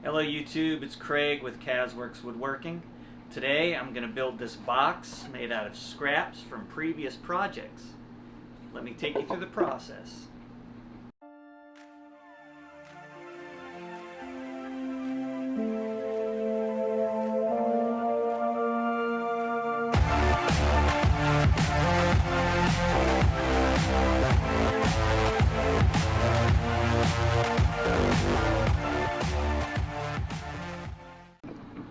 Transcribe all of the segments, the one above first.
Hello YouTube, it's Craig with Casworks Woodworking. Today I'm going to build this box made out of scraps from previous projects. Let me take you through the process.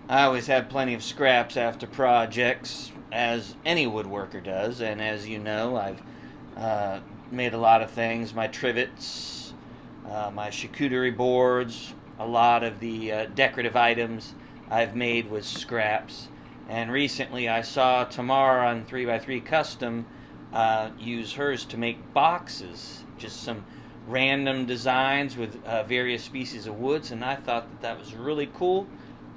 I always have plenty of scraps after projects, as any woodworker does, and as you know, I've made a lot of things. My trivets, my charcuterie boards, a lot of the decorative items I've made with scraps. And recently I saw Tamar on 3x3 Custom use hers to make boxes, just some random designs with various species of woods, and I thought that was really cool.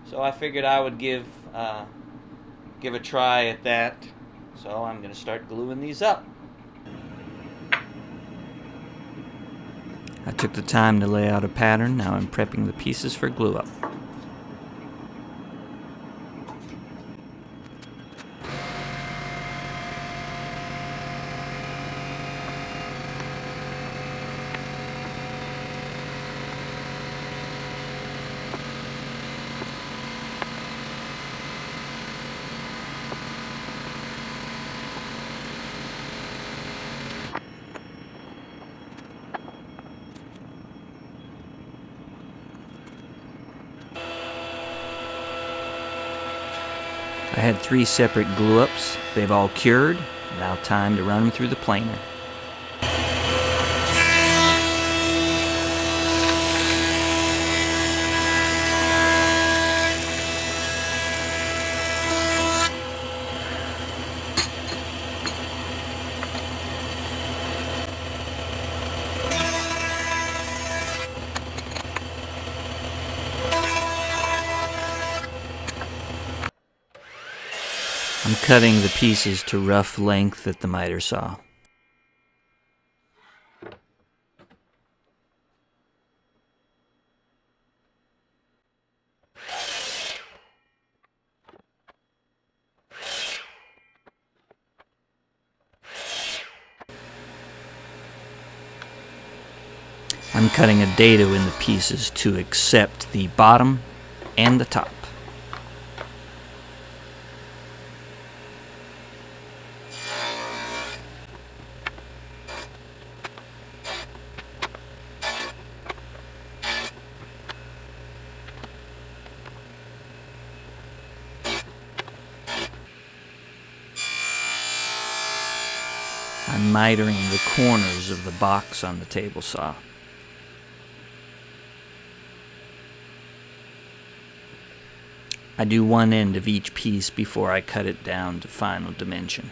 So I figured I would give a try at that. So I'm going to start gluing these up. I took the time to lay out a pattern. Now I'm prepping the pieces for glue up. I had 3 separate glue-ups. They've all cured. Now time to run them through the planer. I'm cutting the pieces to rough length at the miter saw. I'm cutting a dado in the pieces to accept the bottom and the top. I'm mitering the corners of the box on the table saw. I do one end of each piece before I cut it down to final dimension.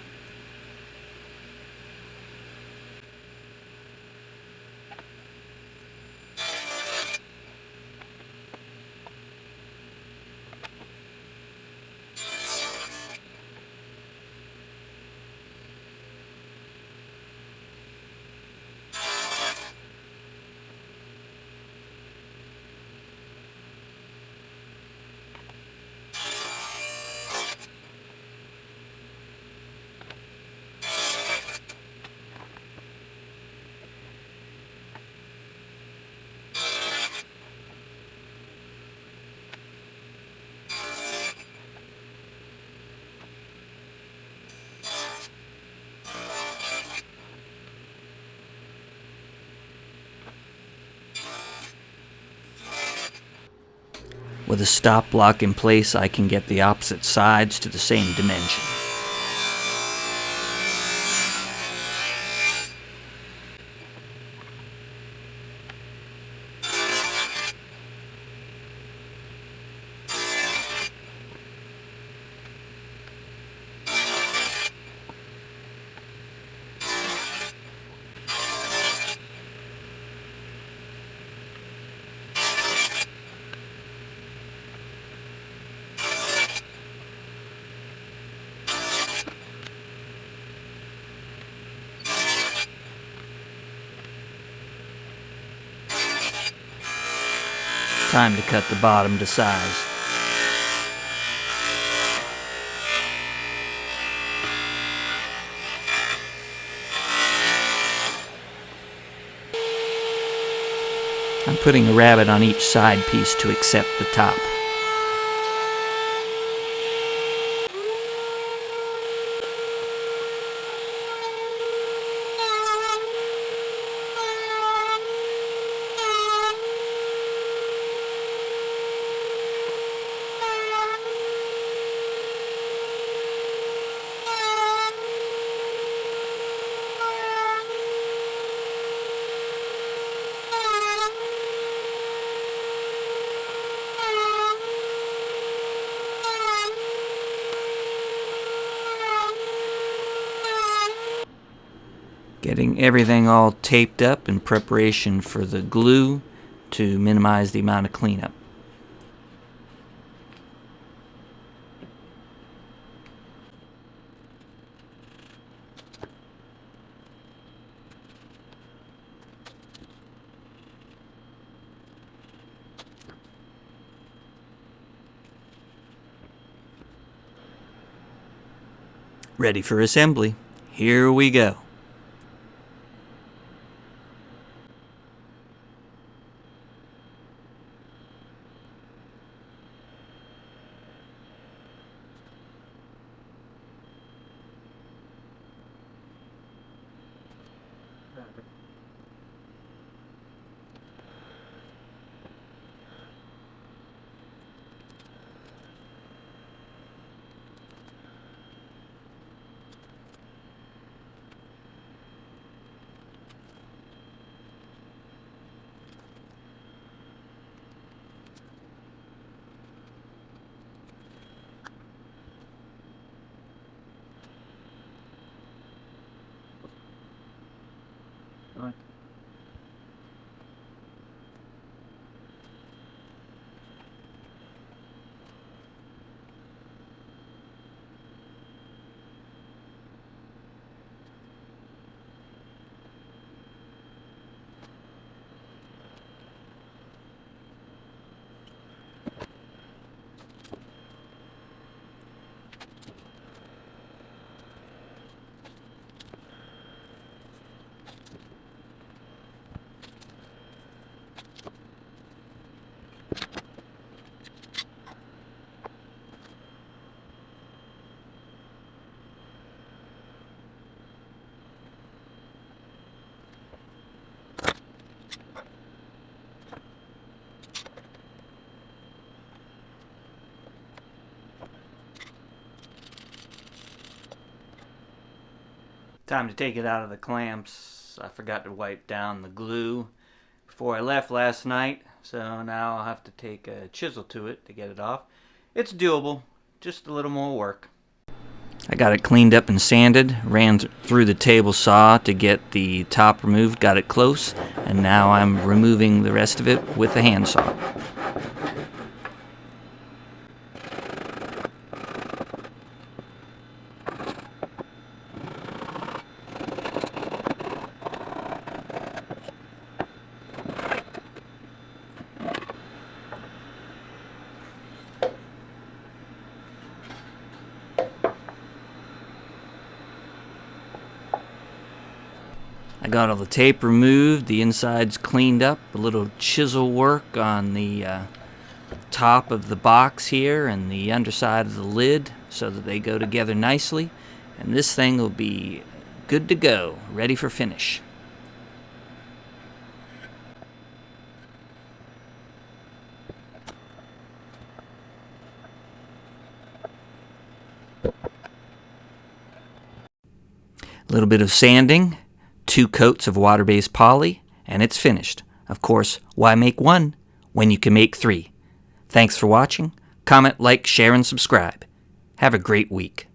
With a stop block in place, I can get the opposite sides to the same dimension. Time to cut the bottom to size. I'm putting a rabbet on each side piece to accept the top. Getting everything all taped up in preparation for the glue to minimize the amount of cleanup. Ready for assembly. Here we go. Time to take it out of the clamps. I forgot to wipe down the glue before I left last night, so now I'll have to take a chisel to it to get it off. It's doable, just a little more work. I got it cleaned up and sanded, ran through the table saw to get the top removed, got it close, and now I'm removing the rest of it with a handsaw. I got all the tape removed, the insides cleaned up, a little chisel work on the top of the box here and the underside of the lid so that they go together nicely, and this thing will be good to go, ready for finish. A little bit of sanding, 2 coats of water-based poly, and it's finished. Of course, why make one when you can make 3? Thanks for watching. Comment, like, share, and subscribe. Have a great week.